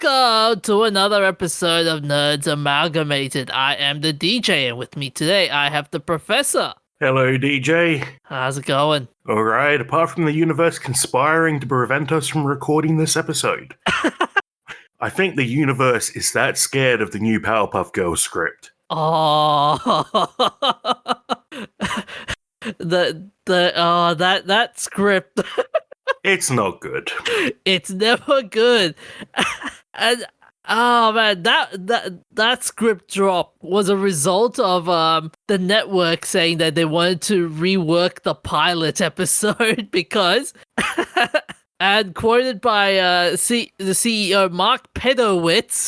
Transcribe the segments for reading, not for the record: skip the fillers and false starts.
Welcome to another episode of Nerds Amalgamated. I am the DJ, and with me today I have the Professor. Hello, DJ. How's it going? All right, apart from the universe conspiring to prevent us from recording this episode. I think the universe is that scared of the new Powerpuff Girls script. Oh, that script. It's not good. It's never good. And oh man, that script drop was a result of the network saying that they wanted to rework the pilot episode because and quoted by the CEO Mark Pedowitz.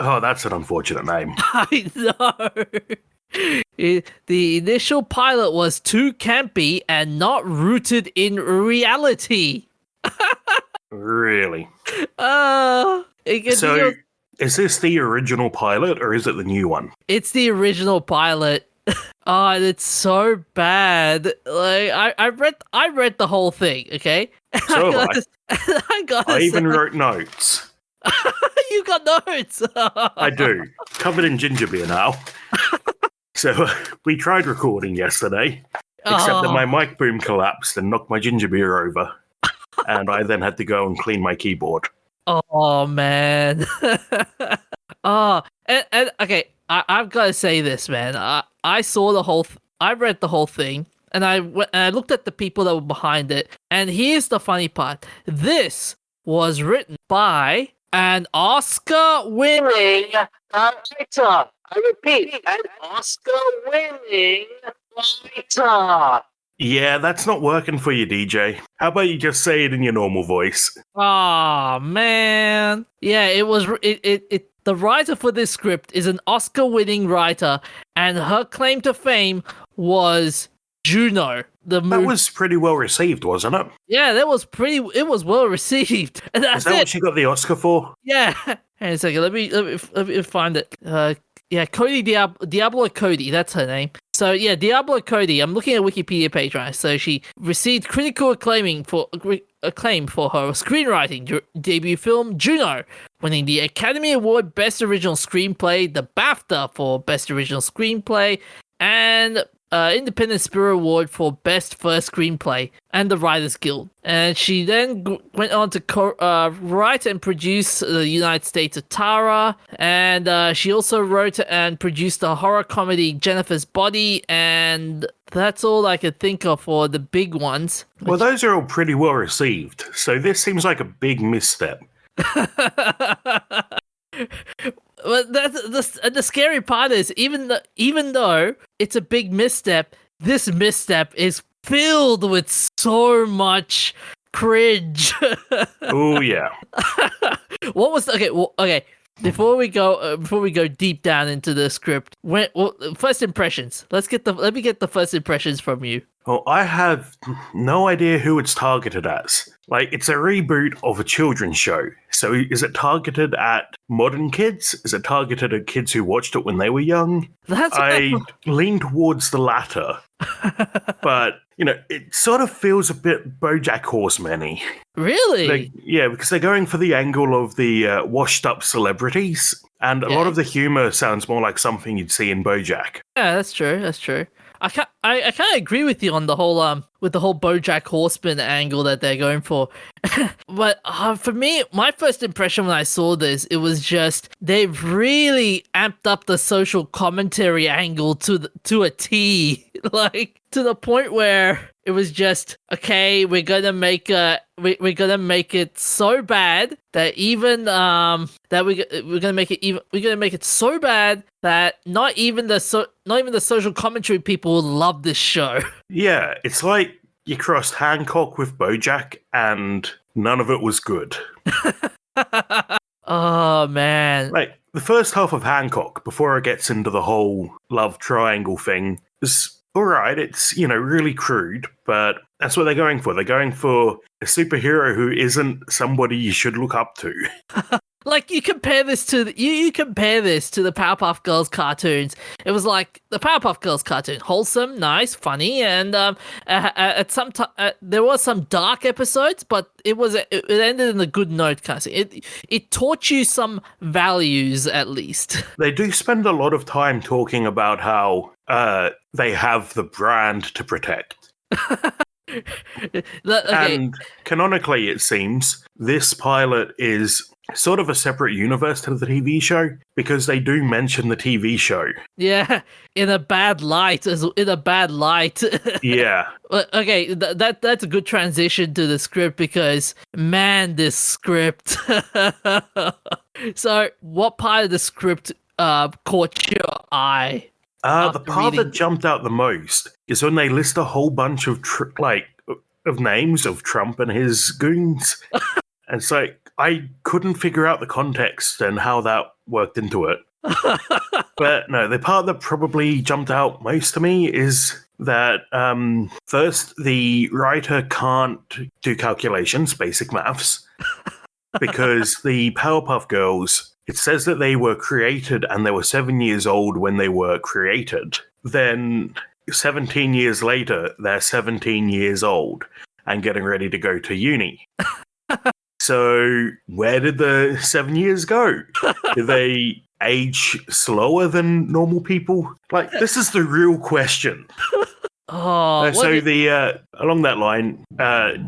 Oh, that's an unfortunate name. I know. The initial pilot was too campy and not rooted in reality. Really? So, is this the original pilot or is it the new one? It's the original pilot. Oh, and it's so bad. Like I read the whole thing. Okay. So I even wrote notes. You got notes. I do. Covered in ginger beer now. So we tried recording yesterday, except that my mic boom collapsed and knocked my ginger beer over. And I then had to go and clean my keyboard. Oh, man. And okay, I've got to say this, man. I saw the whole... I read the whole thing, and I looked at the people that were behind it. And here's the funny part. This was written by an Oscar-winning writer. I repeat, an Oscar-winning writer. Yeah, that's not working for you, DJ. How about you just say it in your normal voice? Oh man. Yeah, it was the writer for this script is an Oscar-winning writer, and her claim to fame was Juno. That was pretty well received, wasn't it? Yeah, it was well received. And that's Is that what she got the Oscar for? Yeah. Hang on a second, let me find it. Yeah, Cody Diablo Cody, that's her name. So yeah, Diablo Cody. I'm looking at Wikipedia page, right? So she received critical acclaim for her screenwriting debut film Juno, winning the Academy Award Best Original Screenplay, the BAFTA for Best Original Screenplay, and Independent Spirit Award for Best First Screenplay, and the Writers Guild. And she then went on to write and produce The United States of Tara, and she also wrote and produced the horror comedy Jennifer's Body, and that's all I could think of for the big ones. Well, those are all pretty well received, so this seems like a big misstep. But the scary part is even though it's a big misstep, this misstep is filled with so much cringe. Oh yeah. What was okay? Before we go deep down into the script, first impressions. Let me get the first impressions from you. Well, I have no idea who it's targeted as. Like, it's a reboot of a children's show. So is it targeted at modern kids? Is it targeted at kids who watched it when they were young? I lean towards the latter. But, it sort of feels a bit BoJack Horseman-y. Really? Yeah, because they're going for the angle of the washed-up celebrities. And a lot of the humor sounds more like something you'd see in BoJack. Yeah, that's true. I kind of agree with you on the whole with the whole BoJack Horseman angle that they're going for. But for me, my first impression when I saw this, it was just they've really amped up the social commentary angle to a T, like to the point where it was just okay. We're gonna make it so bad that even we're gonna make it so bad that not even the social commentary people will love this show. Yeah, it's like you crossed Hancock with BoJack, and none of it was good. Oh man! Like the first half of Hancock, before it gets into the whole love triangle thing, is alright. It's really crude, but that's what they're going for. They're going for a superhero who isn't somebody you should look up to. Like you compare this to you compare this to the Powerpuff Girls cartoons. It was like the Powerpuff Girls cartoon, wholesome, nice, funny, and at some there was some dark episodes, but it ended in a good note, kind of thing. It taught you some values at least. They do spend a lot of time talking about how they have the brand to protect. Okay. And canonically, it seems, this pilot is sort of a separate universe to the TV show because they do mention the TV show. Yeah, in a bad light. Yeah. Okay, that's a good transition to the script because, man, this script. So, what part of the script caught your eye? The part that jumped out the most is when they list a whole bunch of of names of Trump and his goons. And so I couldn't figure out the context and how that worked into it. But no, the part that probably jumped out most to me is that first, the writer can't do calculations, basic maths, because the Powerpuff Girls, it says that they were created and they were 7 years old when they were created. Then 17 years later, they're 17 years old and getting ready to go to uni. So where did the 7 years go? Did they age slower than normal people? Like, this is the real question. Along that line,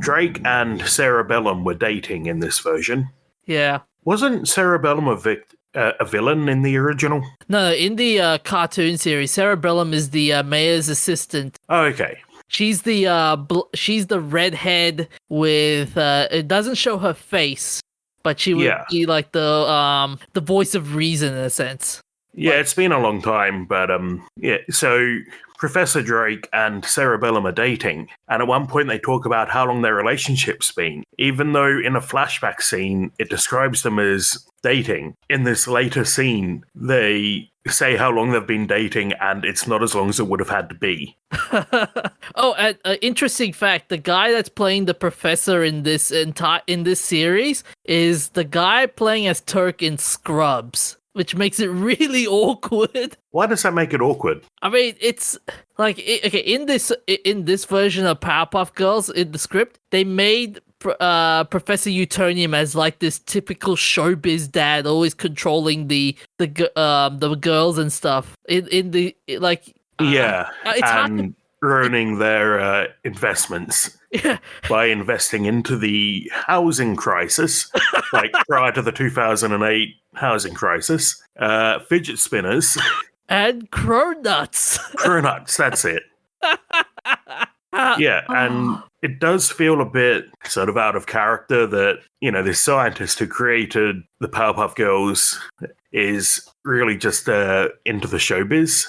Drake and Cerebellum were dating in this version. Yeah. Wasn't Cerebellum a villain in the original? No, in the cartoon series, Cerebellum is the mayor's assistant. Oh, okay. She's the redhead with it doesn't show her face, but she would be like the voice of reason in a sense. Yeah, it's been a long time, but so Professor Drake and Cerebellum are dating, and at one point they talk about how long their relationship's been, even though in a flashback scene it describes them as dating. In this later scene, they say how long they've been dating, and it's not as long as it would have had to be. Oh, and interesting fact: the guy that's playing the professor in this series is the guy playing as Turk in Scrubs, which makes it really awkward. Why does that make it awkward? I mean, it's like in this version of Powerpuff Girls in the script, they made Professor Utonium as like this typical showbiz dad, always controlling the girls and stuff. It's and ruining their investments by investing into the housing crisis, like prior to the 2008 housing crisis. Fidget spinners and cronuts. Cronuts, that's it. Yeah, and it does feel a bit sort of out of character that, this scientist who created the Powerpuff Girls is really just into the showbiz.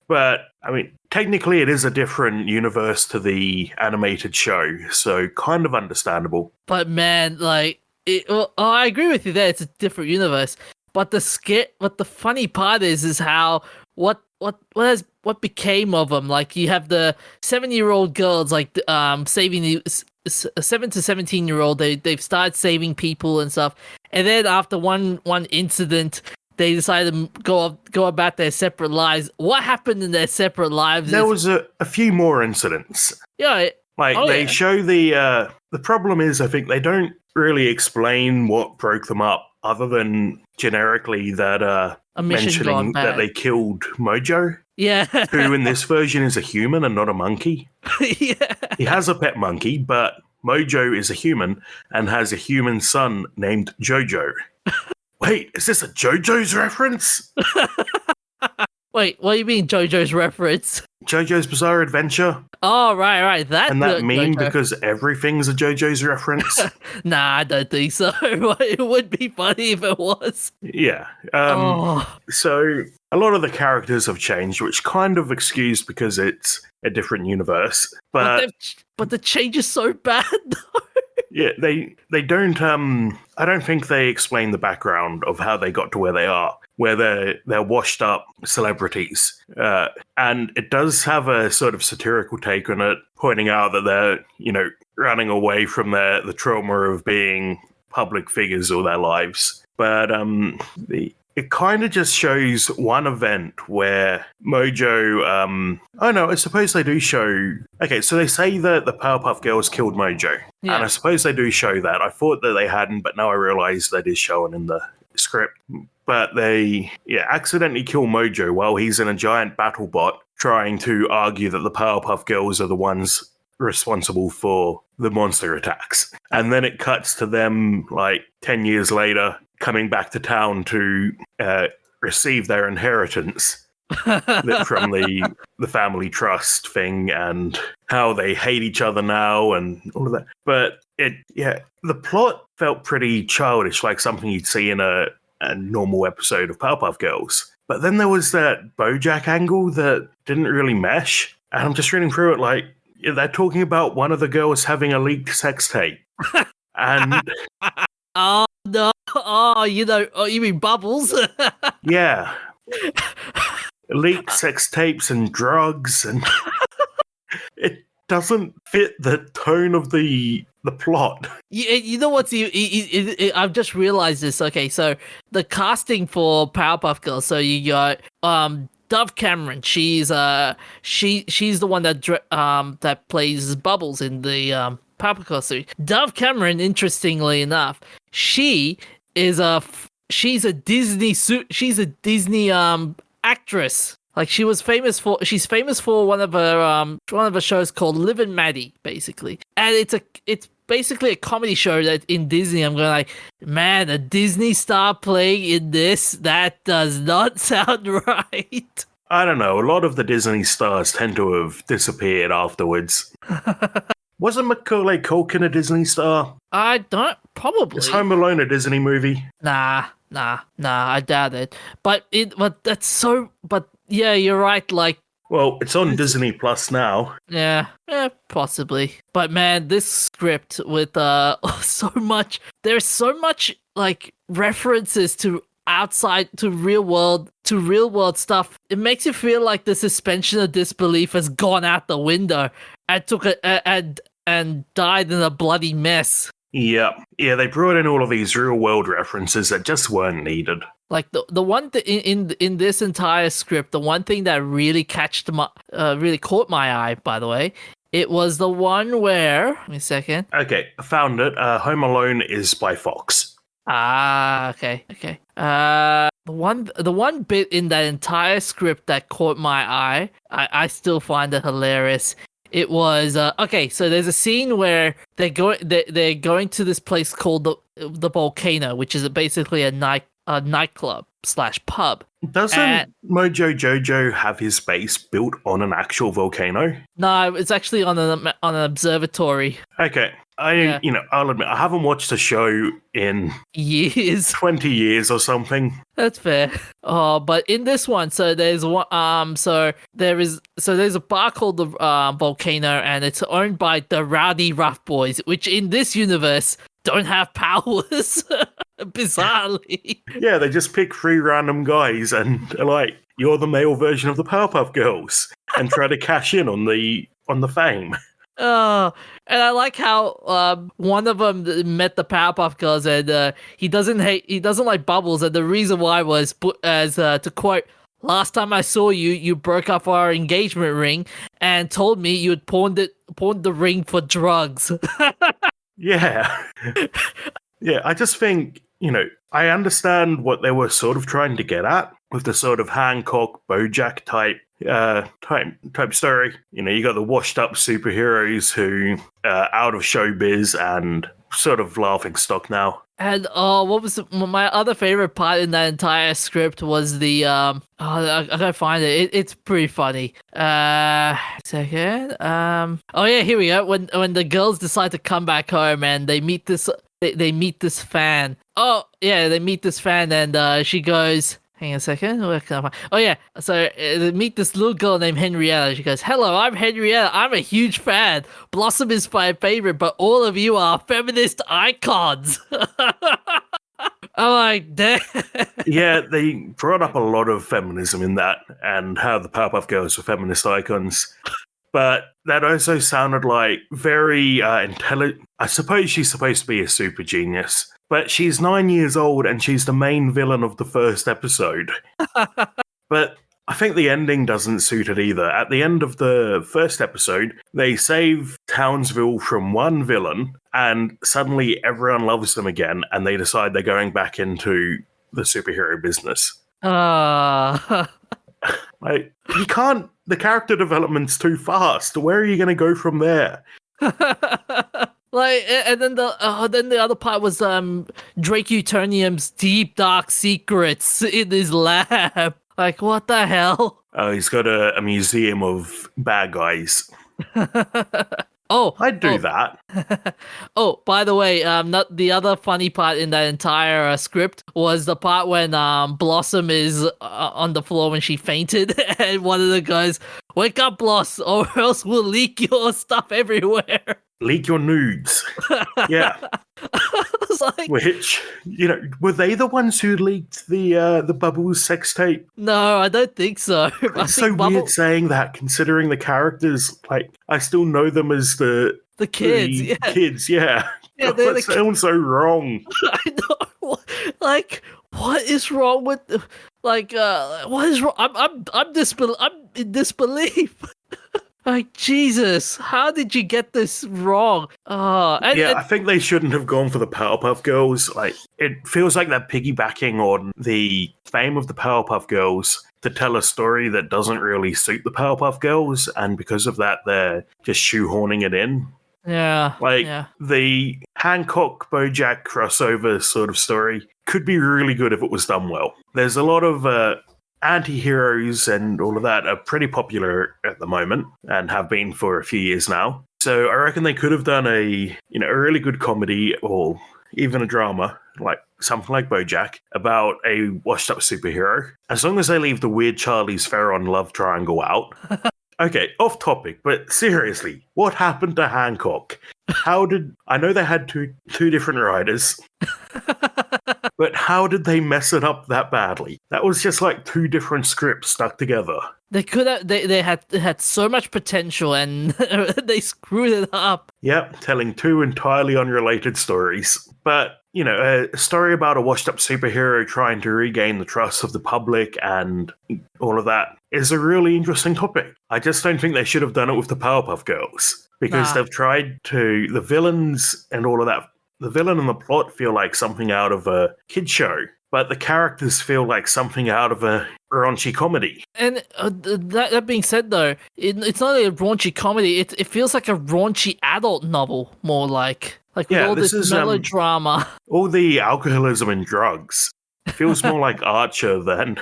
But, I mean, technically it is a different universe to the animated show, so kind of understandable. But man, I agree with you there, it's a different universe. But the funny part is how what became of them. Like, you have the 7-year-old girls saving the 7 to 17-year-old. They've started saving people and stuff, and then after one incident, they decided to go about their separate lives. What happened in their separate lives? There was a few more incidents. Yeah, they show the problem is, I think they don't really explain what broke them up, other than generically that mentioning that they killed Mojo. Yeah. Who in this version is a human and not a monkey. Yeah. He has a pet monkey, but Mojo is a human and has a human son named Jojo. Wait, is this a JoJo's reference? Wait, what do you mean JoJo's reference? JoJo's Bizarre Adventure. Oh, right. That meme because everything's a JoJo's reference? Nah, I don't think so. It would be funny if it was. Yeah. So a lot of the characters have changed, which kind of excused because it's a different universe. But the change is so bad, though. Yeah, they don't. I don't think they explain the background of how they got to where they are, where they're washed up celebrities, and it does have a sort of satirical take on it, pointing out that they're running away from the trauma of being public figures all their lives. But it kind of just shows one event where Mojo. Oh no, I suppose they do show. Okay, so they say that the Powerpuff Girls killed Mojo, Yeah. and I suppose they do show that. I thought that they hadn't, but now I realise that is shown in the script. But they accidentally kill Mojo while he's in a giant battle bot trying to argue that the Powerpuff Girls are the ones responsible for the monster attacks. And then it cuts to them like 10 years later coming back to town to receive their inheritance from the family trust thing, and how they hate each other now and all of that. But the plot felt pretty childish, like something you'd see in a normal episode of Powerpuff Girls. But then there was that BoJack angle that didn't really mesh. And I'm just reading through it like, they're talking about one of the girls having a leaked sex tape. And oh, no. Oh, you mean Bubbles? yeah. Leaked sex tapes and drugs. And it doesn't fit the tone of the plot. You know what's I've just realized this. Okay, so the casting for Powerpuff Girls. So you got Dove Cameron. She's the one that plays Bubbles in the Powerpuff Girls series. Dove Cameron, interestingly enough, she's a Disney actress. Like she's famous for one of her shows called Liv and Maddie, basically. And it's basically a comedy show that in Disney, I'm going like, man, a Disney star playing in this? That does not sound right. I don't know. A lot of the Disney stars tend to have disappeared afterwards. Wasn't Macaulay Culkin a Disney star? I don't, probably. Is Home Alone a Disney movie? Nah, I doubt it. But yeah, you're right, like, well, it's on Disney Plus now. Yeah, possibly. But man, this script with there's so much like references to outside to real world stuff. It makes you feel like the suspension of disbelief has gone out the window and died in a bloody mess. Yeah, they brought in all of these real world references that just weren't needed. Like the one in this entire script, the one thing that really really caught my eye, by the way, it was the one where, give me a second. Okay, I found it. Home Alone is by Fox. Ah, okay. The one bit in that entire script that caught my eye, I still find it hilarious. It was okay. So there's a scene where they're going to this place called the Volcano, which is basically a nightclub / pub. Doesn't Mojo Jojo have his base built on an actual volcano? No, it's actually on an observatory. Okay. I'll admit, I haven't watched a show in years, 20 years or something. That's fair. Oh, but in this one, so there's one. There's a bar called the Volcano, and it's owned by the Rowdy Rough Boys, which in this universe don't have powers. Bizarrely. Yeah, they just pick 3 random guys and are like, "You're the male version of the Powerpuff Girls," and try to cash in on the fame. And I like how one of them met the Powerpuff Girls, and he doesn't like Bubbles, and the reason why was to quote, "Last time I saw you, you broke up our engagement ring and told me you had pawned the ring for drugs." Yeah. Yeah, I just think, I understand what they were sort of trying to get at with the sort of Hancock, BoJack type story. You got the washed up superheroes who are out of showbiz and sort of laughing stock now. And what was my other favorite part in that entire script was the I gotta find it. It's pretty funny. Second. Oh yeah, here we go. When the girls decide to come back home and they meet this fan. Oh yeah, they meet this fan and she goes, hang on a second. Where can I find? Oh yeah. So they meet this little girl named Henrietta. She goes, "Hello, I'm Henrietta. I'm a huge fan. Blossom is my favorite, but all of you are feminist icons." I'm like, damn. Yeah, they brought up a lot of feminism in that and how the Powerpuff Girls were feminist icons. But that also sounded like very intelligent. I suppose she's supposed to be a super genius. But she's 9 years old and she's the main villain of the first episode. But I think the ending doesn't suit it either. At the end of the first episode, they save Townsville from one villain, and suddenly everyone loves them again, and they decide they're going back into the superhero business. Like, you can't. The character development's too fast. Where are you going to go from there? Like, and then the other part was Drake Uternium's deep dark secrets in his lab. Like, what the hell? Oh, he's got a museum of bad guys. I'd do that. Oh, by the way, not the other funny part in that entire script was the part when Blossom is on the floor when she fainted, and one of the guys, "Wake up, Bloss, or else we'll leak your stuff everywhere." Leak your nudes. Yeah. I was like, which, were they the ones who leaked the Bubbles sex tape? no, I don't think so. It's so weird saying that, considering the characters. Like, I still know them as the kids. The kids, yeah. Yeah, that sounds so wrong. I know. Like, what is wrong with? What is wrong? I'm in disbelief. Like, Jesus, how did you get this wrong? I think they shouldn't have gone for the Powerpuff Girls. Like, it feels like they're piggybacking on the fame of the Powerpuff Girls to tell a story that doesn't really suit the Powerpuff Girls, and because of that, they're just shoehorning it in. Yeah. The Hancock BoJack crossover sort of story could be really good if it was done well. There's a lot of anti-heroes and all of that are pretty popular at the moment and have been for a few years now. So I reckon they could have done a really good comedy or even a drama, like something like BoJack, about a washed-up superhero. As long as they leave the weird Charlize Theron love triangle out. Okay, off topic, but seriously, what happened to Hancock? I know they had two different writers, but how did they mess it up that badly? That was just like two different scripts stuck together. They could have. They had so much potential, and they screwed it up. Yep, telling two entirely unrelated stories. But a story about a washed-up superhero trying to regain the trust of the public and all of that is a really interesting topic. I just don't think they should have done it with the Powerpuff Girls, because they've tried to. The villains and all of that. The villain and the plot feel like something out of a kid's show, but the characters feel like something out of a raunchy comedy. And that being said, though, it's not a raunchy comedy. It feels like a raunchy adult novel, more like with all this melodrama. All the alcoholism and drugs. It feels more like Archer than,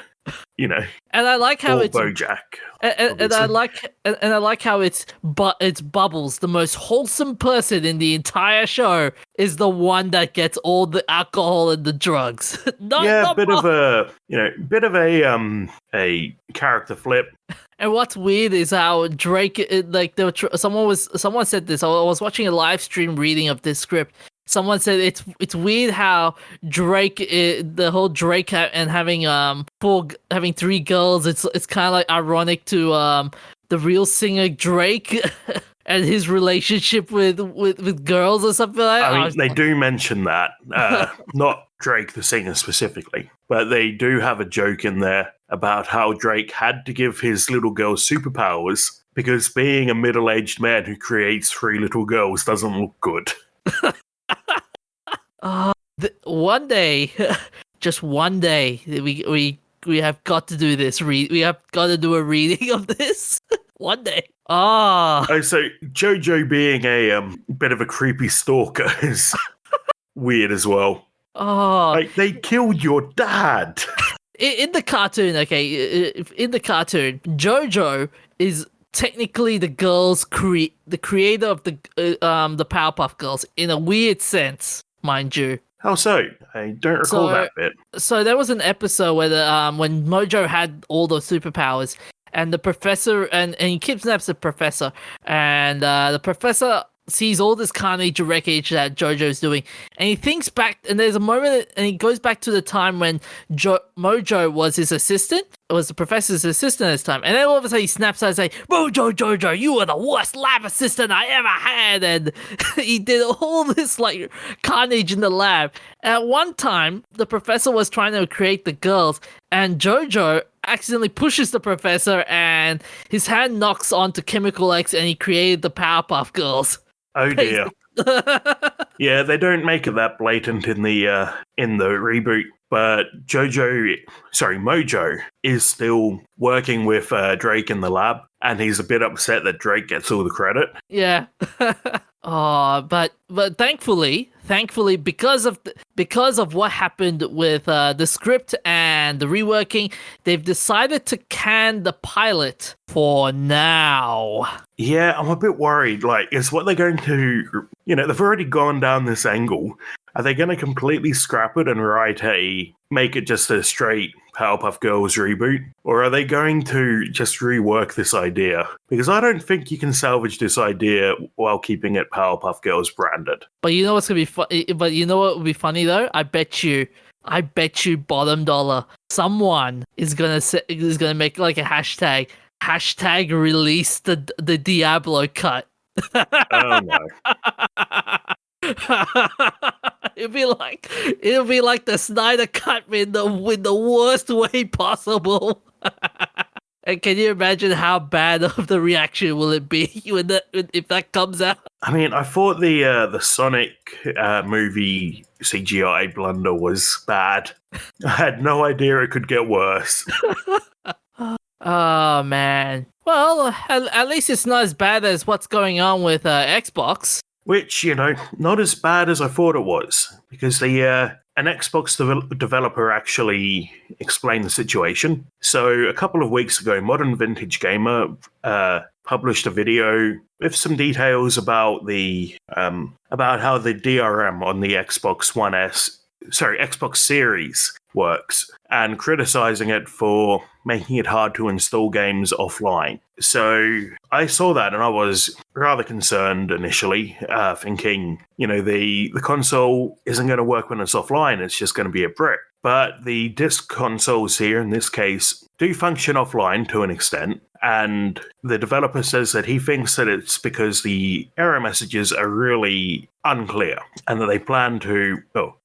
And I like how it's BoJack. And I like how it's Bubbles, the most wholesome person in the entire show, is the one that gets all the alcohol and the drugs. Bit of a character flip. And what's weird is how Drake, someone said this. I was watching a live stream reading of this script. Someone said it's weird how Drake, the whole Drake and having having three girls. It's kind of like ironic to the real singer Drake and his relationship with girls or something like that. I mean, they do mention that, not Drake the singer specifically, but they do have a joke in there about how Drake had to give his little girl superpowers because being a middle-aged man who creates three little girls doesn't look good. One day, just one day, we have got to do this. We have got to do a reading of this one day. Oh, so JoJo being a bit of a creepy stalker is weird as well. Oh, like they killed your dad. In the cartoon, in the cartoon, JoJo is technically the creator of the Powerpuff Girls in a weird sense, mind you. How so? I don't recall that bit. So there was an episode where when Mojo had all the superpowers, and the professor and he kidnaps the professor, and the professor sees all this carnage and wreckage that Jojo's doing, and he thinks back, and there's a moment, and he goes back to the time when Mojo was his assistant. It was the professor's assistant at this time, and then all of a sudden he snaps out and say, Jojo, you were the worst lab assistant I ever had, and he did all this like carnage in the lab. At one time, the professor was trying to create the girls, and Jojo accidentally pushes the professor, and his hand knocks onto Chemical X, and he created the Powerpuff Girls. Oh dear. Yeah, they don't make it that blatant in the reboot, but Mojo is still working with Drake in the lab, and he's a bit upset that Drake gets all the credit. Yeah. Oh, but thankfully, because of what happened with the script and the reworking, they've decided to can the pilot for now. Yeah, I'm a bit worried. Like, is what they're going to, they've already gone down this angle. Are they going to completely scrap it and make it just a straight Powerpuff Girls reboot? Or are they going to just rework this idea? Because I don't think you can salvage this idea while keeping it Powerpuff Girls branded. But you know what's going to be funny? But you know what would be funny though? I bet you bottom dollar, someone is going to make like a hashtag release the Diablo cut. Oh no. It'll be like the Snyder cut in the worst way possible. And can you imagine how bad of the reaction will it be if that comes out? I mean, I thought the Sonic movie CGI blunder was bad. I had no idea it could get worse. Oh man. Well, at least it's not as bad as what's going on with Xbox. Which, not as bad as I thought it was, because an Xbox developer actually explained the situation. So a couple of weeks ago, Modern Vintage Gamer published a video with some details about about how the DRM on the Xbox Series works, and criticizing it for making it hard to install games offline. So I saw that and I was rather concerned initially, thinking, the console isn't going to work when it's offline, it's just going to be a brick. But the disc consoles here, in this case, do function offline to an extent, and the developer says that he thinks that it's because the error messages are really unclear, and that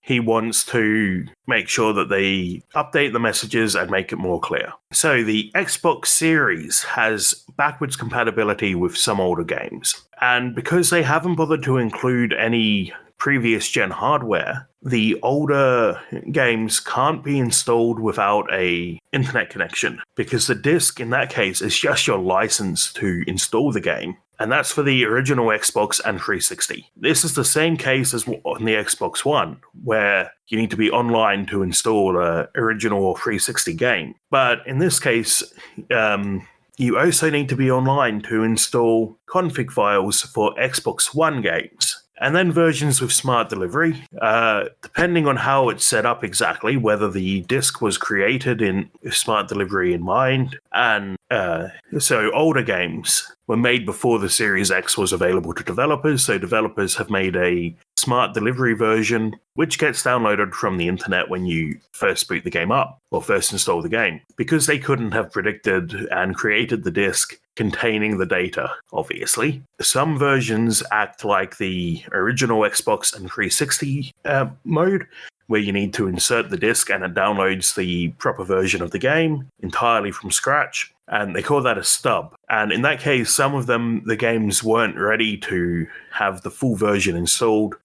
he wants to make sure that they update the messages and make it more clear. So the Xbox Series has backwards compatibility with some older games, and because they haven't bothered to include any previous gen hardware, the older games can't be installed without a internet connection, because the disc in that case is just your license to install the game. And that's for the original Xbox and 360. This is the same case as on the Xbox One, where you need to be online to install an original or 360 game. But in this case, you also need to be online to install config files for Xbox One games. And then versions with smart delivery, depending on how it's set up exactly, whether the disk was created in smart delivery in mind. And so older games were made before the Series X was available to developers, so developers have made a smart delivery version, which gets downloaded from the internet when you first boot the game up, or first install the game, because they couldn't have predicted and created the disk containing the data, obviously. Some versions act like the original Xbox and 360 mode, where you need to insert the disk and it downloads the proper version of the game entirely from scratch, and they call that a stub. And in that case, some of them, the games weren't ready to have the full version installed.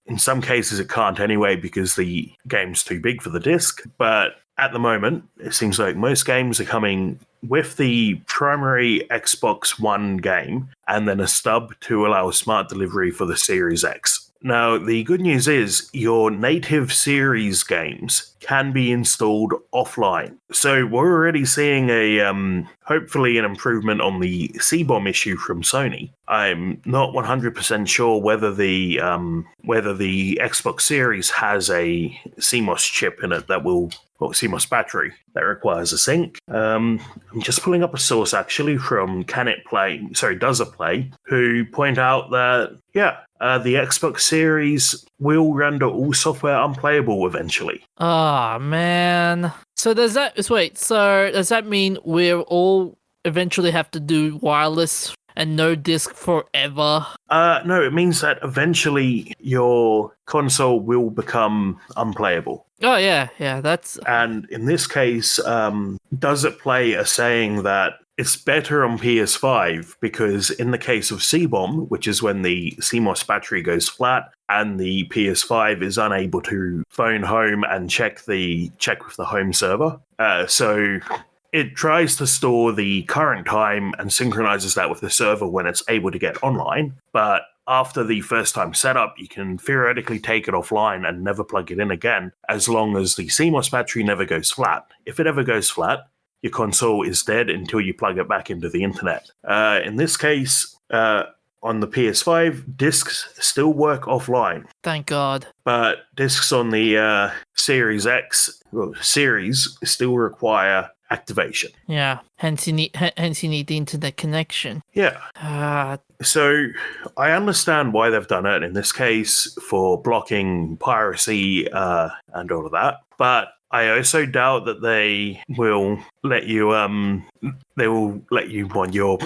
In some cases, it can't anyway because the game's too big for the disk. But at the moment, it seems like most games are coming with the primary Xbox One game and then a stub to allow smart delivery for the Series X. Now, the good news is your native Series games can be installed offline. So we're already seeing hopefully an improvement on the C-bomb issue from Sony. I'm not 100% sure whether the Xbox Series has a CMOS chip in it that will CMOS battery that requires a sync. I'm just pulling up a source actually from Does It Play, who point out that the Xbox Series will render all software unplayable eventually. Oh man. So does that mean we'll all eventually have to do wireless and no disc forever? No, it means that eventually your console will become unplayable. Oh yeah, that's And in this case, Does It Play are saying that it's better on PS5 because in the case of C-Bomb, which is when the CMOS battery goes flat and the PS5 is unable to phone home and check with the home server, so it tries to store the current time and synchronizes that with the server when it's able to get online. But after the first time setup, you can theoretically take it offline and never plug it in again, as long as the CMOS battery never goes flat. If it ever goes flat, your console is dead until you plug it back into the internet. In this case, on the PS5, discs still work offline. Thank God. But discs on the Series Series still require activation. Yeah. Hence you need the internet connection. Yeah. So I understand why they've done it in this case for blocking piracy and all of that, but I also doubt that they will let you mod your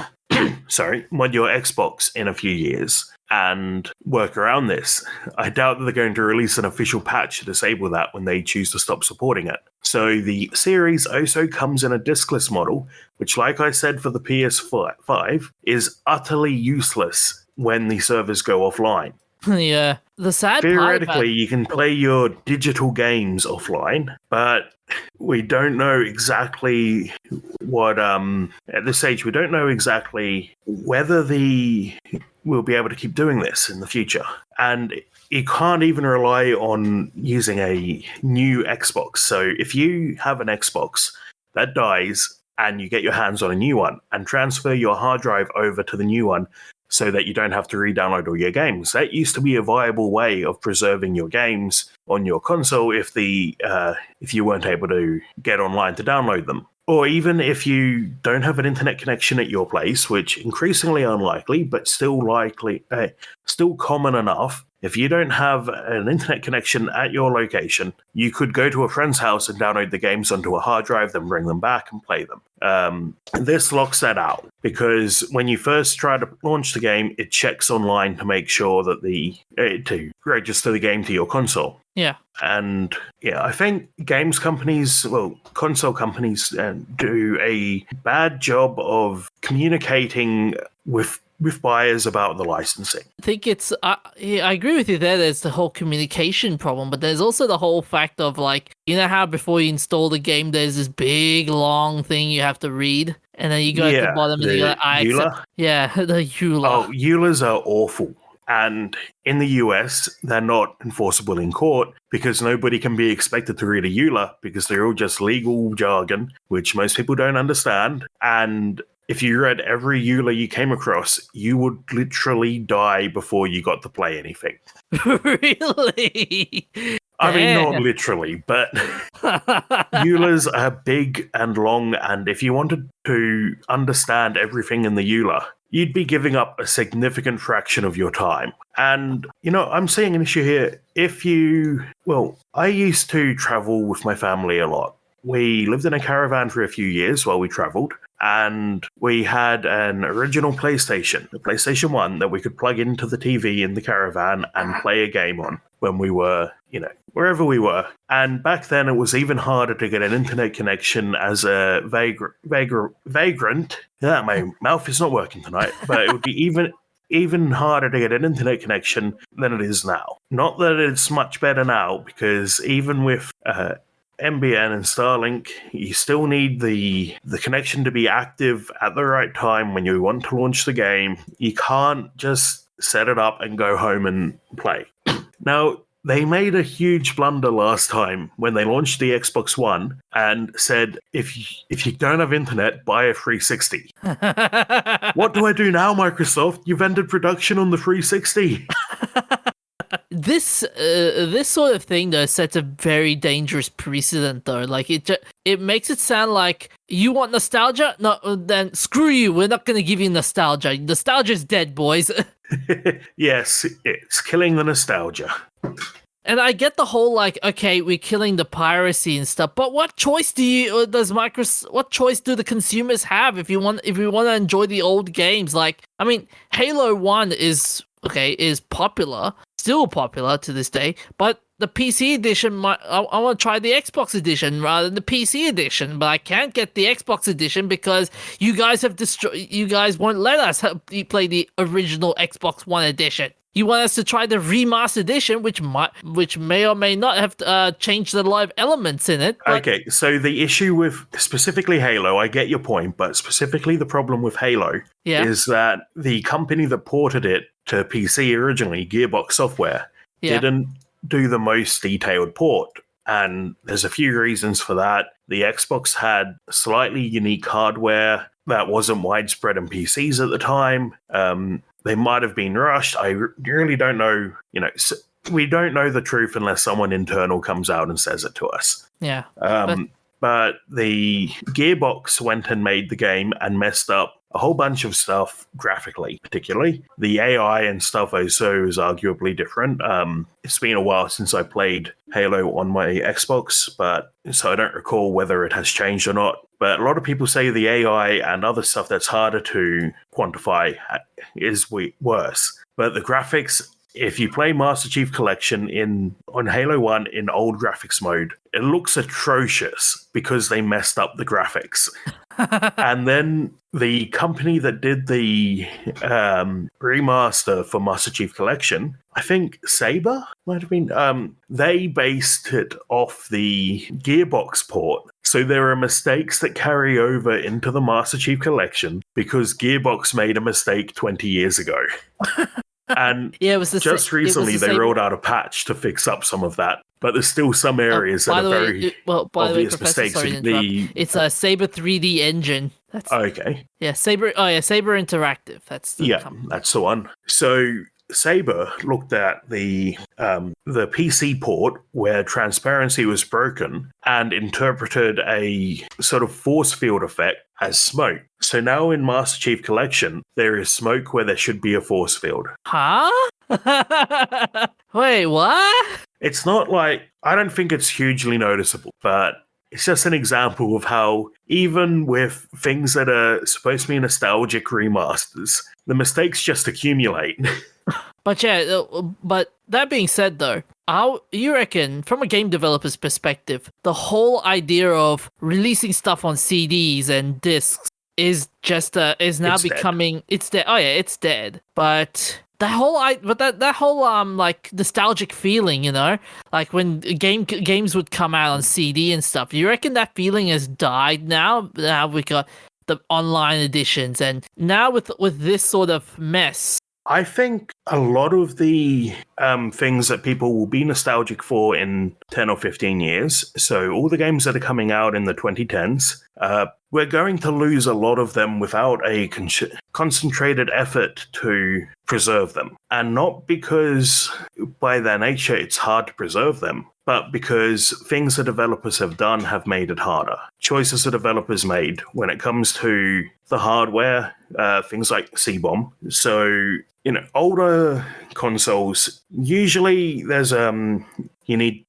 mod your Xbox in a few years and work around this. I doubt that they're going to release an official patch to disable that when they choose to stop supporting it. So the series also comes in a diskless model, which, like I said for the PS5, is utterly useless when the servers go offline. Yeah. The sad Theoretically, you can play your digital games offline, but we don't know exactly what, at this stage, we don't know exactly whether we'll be able to keep doing this in the future. And you can't even rely on using a new Xbox. So if you have an Xbox that dies and you get your hands on a new one and transfer your hard drive over to the new one, so that you don't have to re-download all your games. That used to be a viable way of preserving your games on your console if you weren't able to get online to download them. Or even if you don't have an internet connection at your place, which increasingly unlikely, but still common enough. If you don't have an internet connection at your location, you could go to a friend's house and download the games onto a hard drive, then bring them back and play them. This locks that out because when you first try to launch the game, it checks online to make sure that to register the game to your console. Yeah. And I think console companies do a bad job of communicating with buyers about the licensing. I think I agree with you there. There's the whole communication problem, but there's also the whole fact of how before you install the game, there's this big long thing you have to read, and then you go at the bottom and you go, EULA? Yeah, the EULA. Oh, EULAs are awful. And in the US, they're not enforceable in court because nobody can be expected to read a EULA because they're all just legal jargon, which most people don't understand. And if you read every EULA you came across, you would literally die before you got to play anything. Really? I mean, not literally, but EULAs are big and long, and if you wanted to understand everything in the EULA, you'd be giving up a significant fraction of your time. And, I'm seeing an issue here. I used to travel with my family a lot. We lived in a caravan for a few years while we traveled. And we had an original PlayStation, the PlayStation 1, that we could plug into the TV in the caravan and play a game on when we were, wherever we were. And back then, it was even harder to get an internet connection as a vagrant. Yeah, my mouth is not working tonight, but it would be even harder to get an internet connection than it is now. Not that it's much better now, because even with NBN and Starlink, you still need the connection to be active at the right time when you want to launch the game. You can't just set it up and go home and play. Now, they made a huge blunder last time when they launched the Xbox One and said, if you don't have internet, buy a 360. What do I do now, Microsoft? You've ended production on the 360. This sort of thing though sets a very dangerous precedent though. Like it makes it sound like you want nostalgia. No, then screw you. We're not gonna give you nostalgia. Nostalgia's dead, boys. Yes, it's killing the nostalgia. And I get the whole like, okay, we're killing the piracy and stuff, but what choice what choice do the consumers have if we want to enjoy the old games? Like, I mean, Halo 1 is popular, still popular to this day, but the PC edition I want to try the Xbox edition rather than the PC edition, but I can't get the Xbox edition because you guys won't let us play the original Xbox One edition. You want us to try the remastered edition, which may or may not have changed a lot of elements in it. Okay, so the issue with specifically Halo, I get your point, but specifically the problem with Halo is that the company that ported it to PC originally, Gearbox Software, didn't do the most detailed port. And there's a few reasons for that. The Xbox had slightly unique hardware that wasn't widespread in PCs at the time. They might have been rushed. I really don't know. We don't know the truth unless someone internal comes out and says it to us. Yeah. But the Gearbox went and made the game and messed up a whole bunch of stuff graphically, particularly. The AI and stuff also is arguably different. It's been a while since I played Halo on my Xbox, so I don't recall whether it has changed or not. But a lot of people say the AI and other stuff that's harder to quantify is worse. But the graphics, if you play Master Chief Collection on Halo 1 in old graphics mode, it looks atrocious because they messed up the graphics. And then the company that did the remaster for Master Chief Collection, I think Saber might have been, they based it off the Gearbox port. So there are mistakes that carry over into the Master Chief Collection because Gearbox made a mistake 20 years ago. And just recently they rolled out a patch to fix up some of that. But there's still some areas that are very obvious mistakes. It's a Saber 3D engine. That's okay. Yeah, Saber. Oh yeah, Saber Interactive. That's the company. That's the one. So Saber looked at the PC port where transparency was broken and interpreted a sort of force field effect as smoke. So now in Master Chief Collection, there is smoke where there should be a force field. Huh? Wait, what? It's not like, I don't think it's hugely noticeable, but it's just an example of how even with things that are supposed to be nostalgic remasters, the mistakes just accumulate. But but that being said though, you reckon from a game developer's perspective, the whole idea of releasing stuff on CDs and discs is just now becoming dead. It's dead. Oh yeah, it's dead. But that whole like nostalgic feeling, like when games would come out on CD and stuff. You reckon that feeling has died now? Now we got the online editions, and now with this sort of mess. I think a lot of the things that people will be nostalgic for in 10 or 15 years, so all the games that are coming out in the 2010s, we're going to lose a lot of them without a concentrated effort to preserve them. And not because by their nature it's hard to preserve them, but because things that developers have done have made it harder. Choices that developers made when it comes to the hardware, things like CBOM. So, older consoles, usually there's let me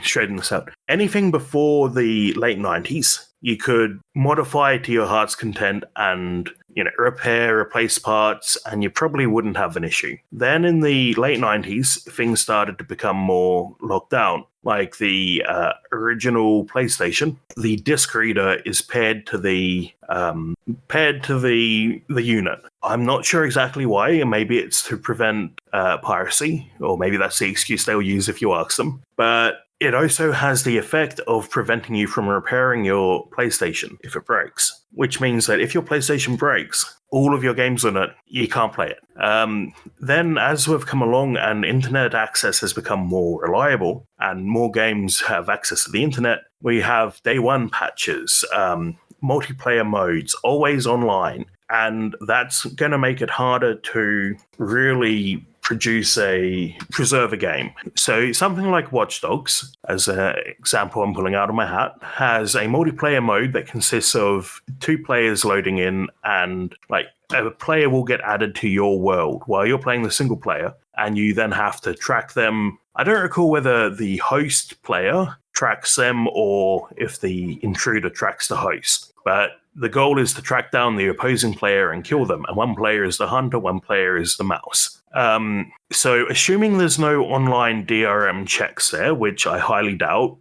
straighten this out. Anything before the late 90s, you could modify to your heart's content and replace parts, and you probably wouldn't have an issue. Then in the late 90s, things started to become more locked down. Like the original PlayStation, the disc reader is paired to the unit. I'm not sure exactly why, and maybe it's to prevent piracy, or maybe that's the excuse they'll use if you ask them. But it also has the effect of preventing you from repairing your PlayStation if it breaks, which means that if your PlayStation breaks, all of your games on it, you can't play it. Then as we've come along and internet access has become more reliable and more games have access to the internet, we have day one patches, multiplayer modes, always online. And that's going to make it harder to really preserve a game. So something like Watch Dogs, as an example I'm pulling out of my hat, has a multiplayer mode that consists of 2 players loading in, and like a player will get added to your world while you're playing the single player, and you then have to track them. I don't recall whether the host player tracks them or if the intruder tracks the host, but the goal is to track down the opposing player and kill them, and one player is the hunter, one player is the mouse. So assuming there's no online DRM checks there, which I highly doubt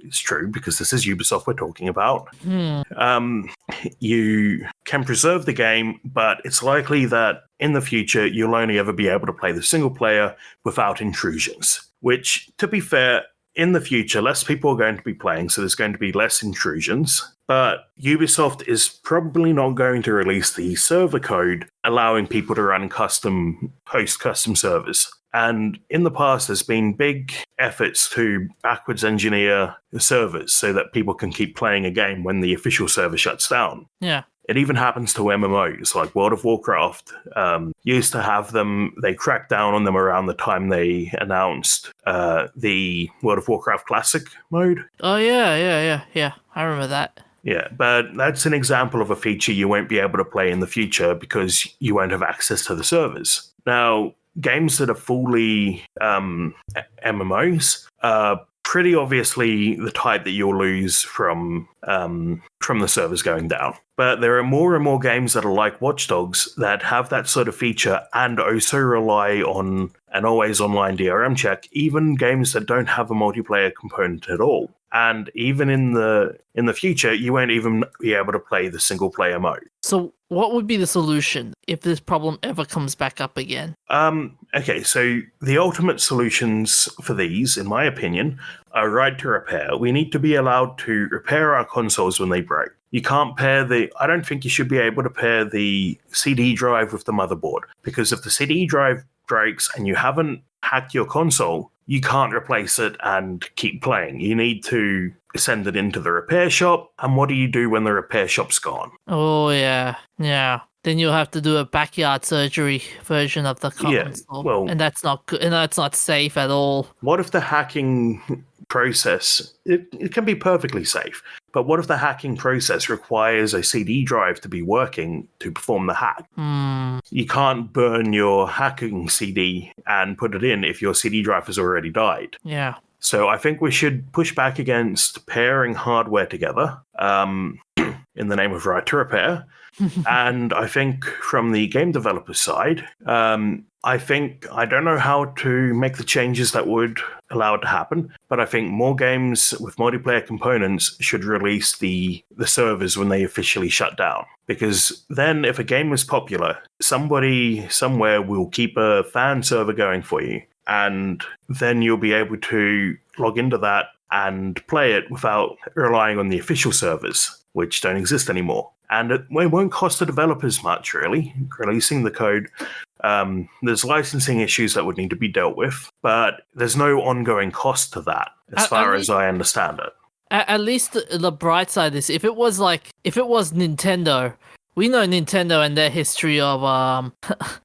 is true because this is Ubisoft we're talking about, you can preserve the game, but it's likely that in the future you'll only ever be able to play the single player without intrusions, which, to be fair, in the future, less people are going to be playing, so there's going to be less intrusions. But Ubisoft is probably not going to release the server code allowing people to run host custom servers. And in the past, there's been big efforts to backwards engineer the servers so that people can keep playing a game when the official server shuts down. Yeah. It even happens to MMOs, like World of Warcraft. Used to have them, they cracked down on them around the time they announced the World of Warcraft Classic mode. Oh, yeah. I remember that. Yeah, but that's an example of a feature you won't be able to play in the future because you won't have access to the servers. Now, games that are fully MMOs are pretty obviously the type that you'll lose from the servers going down. But there are more and more games that are like Watch Dogs that have that sort of feature and also rely on an always online DRM check, even games that don't have a multiplayer component at all. And even in the future, you won't even be able to play the single player mode. So what would be the solution if this problem ever comes back up again? Okay, so the ultimate solutions for these, in my opinion, are right to repair. We need to be allowed to repair our consoles when they break. You can't I don't think you should be able to pair the CD drive with the motherboard, because if the CD drive breaks and you haven't hacked your console, you can't replace it and keep playing. You need to send it into the repair shop, and what do you do when the repair shop's gone? Oh, yeah. Then you'll have to do a backyard surgery version of the console. Well, and that's not good, and that's not safe at all. What if the hacking process, it can be perfectly safe, but what if the hacking process requires a CD drive to be working to perform the hack? You can't burn your hacking CD and put it in if your CD drive has already died. Yeah. So I think we should push back against pairing hardware together in the name of right to repair. And I think from the game developer side, I don't know how to make the changes that would allow it to happen, but I think more games with multiplayer components should release the servers when they officially shut down. Because then if a game is popular, somebody somewhere will keep a fan server going for you. And then you'll be able to log into that and play it without relying on the official servers, which don't exist anymore. And it won't cost the developers much, really, releasing the code. There's licensing issues that would need to be dealt with, but there's no ongoing cost to that, as far as I understand it. At least the bright side is, if it was Nintendo, we know Nintendo and their history of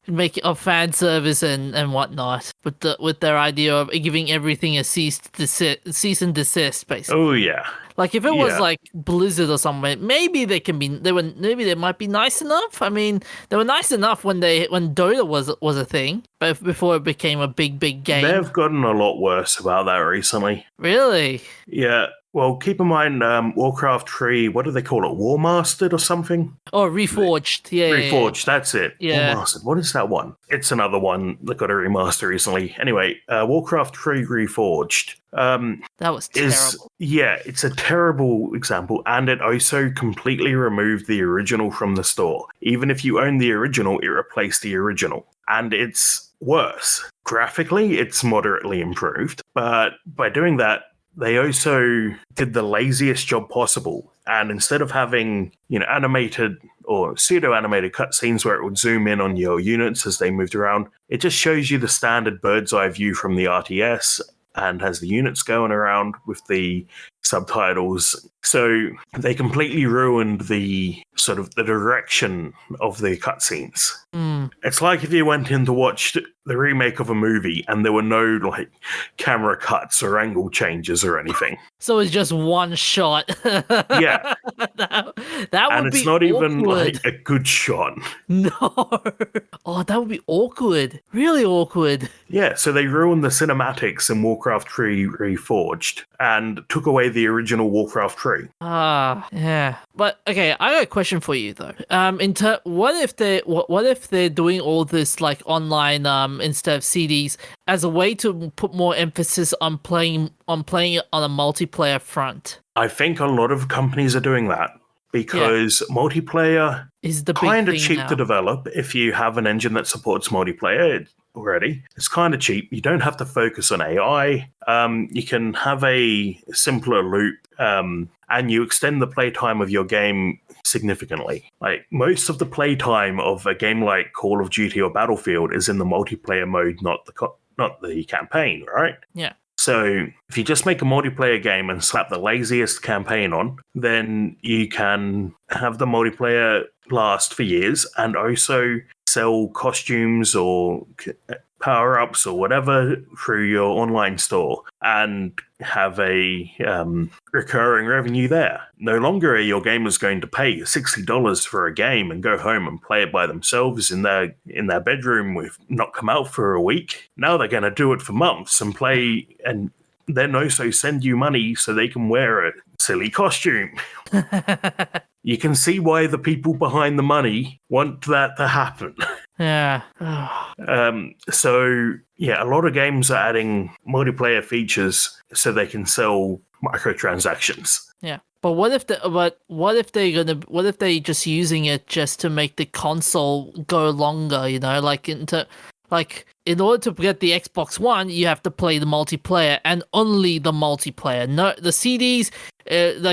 making fan service and whatnot, with their idea of giving everything a cease and desist, basically. Oh yeah. Like if it was like Blizzard or something, maybe they might be nice enough. I mean, they were nice enough when Dota was a thing, but before it became a big game. They've gotten a lot worse about that recently. Really? Yeah. Well, keep in mind, Warcraft 3, what do they call it? War Mastered or something? Oh, Reforged. Yeah. Reforged, that's it. Yeah. War Mastered. What is that one? It's another one that got a remaster recently. Anyway, Warcraft 3 Reforged. That was terrible. It's a terrible example, and it also completely removed the original from the store. Even if you own the original, it replaced the original. And it's worse. Graphically, it's moderately improved, but by doing that, they also did the laziest job possible. And instead of having, animated or pseudo-animated cutscenes where it would zoom in on your units as they moved around, it just shows you the standard bird's eye view from the RTS and has the units going around with the subtitles. So they completely ruined the sort of the direction of the cutscenes. It's like if you went in to watch the remake of a movie and there were no like camera cuts or angle changes or anything. So it's just one shot. Yeah. that And would it's be not awkward. even like a good shot. No. Oh, that would be awkward. Really awkward. Yeah, so they ruined the cinematics in Warcraft 3 Reforged and took away the original Warcraft 3. Yeah. But okay, I got a question for you though. What if they're doing all this like online instead of CDs as a way to put more emphasis on playing it on a multiplayer front? I think a lot of companies are doing that because multiplayer Is the big kind of thing cheap now. to develop if you have an engine that supports multiplayer already. It's kind of cheap. You don't have to focus on AI. You can have a simpler loop, and you extend the playtime of your game significantly. Like most of the playtime of a game like Call of Duty or Battlefield is in the multiplayer mode, not the campaign, right? Yeah. So if you just make a multiplayer game and slap the laziest campaign on, then you can have the multiplayer last for years and also sell costumes or power-ups or whatever through your online store and have a recurring revenue there. No longer are your gamers going to pay $60 for a game and go home and play it by themselves in their bedroom with not come out for a week. Now they're going to do it for months and play, and then also send you money so they can wear a silly costume. You can see why the people behind the money want that to happen. Yeah. So yeah, a lot of games are adding multiplayer features so they can sell microtransactions. Yeah. But what if they just using it just to make the console go longer, you know, in order to get the Xbox One, you have to play the multiplayer and only the multiplayer. No, the CDs,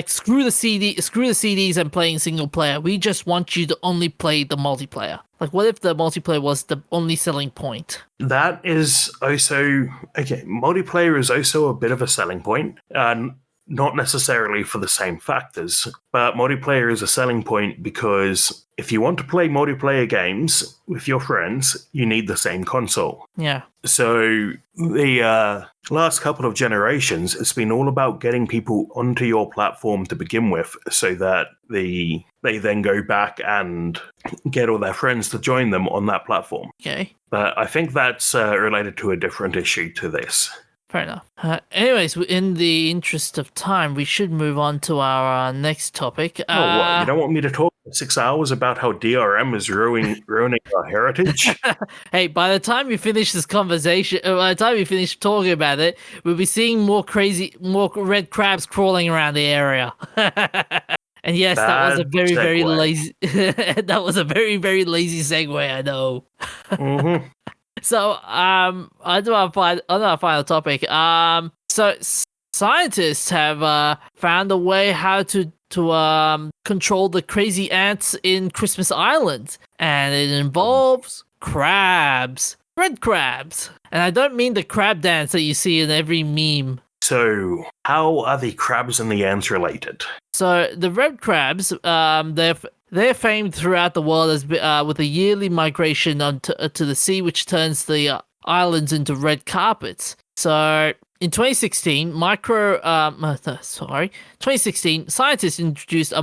screw the CDs and playing single player. We just want you to only play the multiplayer. Like, what if the multiplayer was the only selling point? That is also okay. Multiplayer is also a bit of a selling point, and not necessarily for the same factors, but multiplayer is a selling point because if you want to play multiplayer games with your friends, you need the same console. Yeah. So the last couple of generations, it's been all about getting people onto your platform to begin with so that they then go back and get all their friends to join them on that platform. Okay. But I think that's related to a different issue to this. Fair enough. Anyways, in the interest of time, we should move on to our next topic. What? You don't want me to talk for 6 hours about how DRM is ruining our heritage? Hey, by the time we finish this conversation, by the time we finish talking about it, we'll be seeing more red crabs crawling around the area. And yes, that was a very, very lazy. That was a very, very lazy segue. I know. Mm-hmm. So, on to our final topic. So scientists have found a way how to control the crazy ants in Christmas Island, and it involves crabs, red crabs, and I don't mean the crab dance that you see in every meme. So, how are the crabs and the ants related? So the red crabs, they're famed throughout the world as with a yearly migration to the sea, which turns the islands into red carpets. So in 2016, 2016, scientists introduced a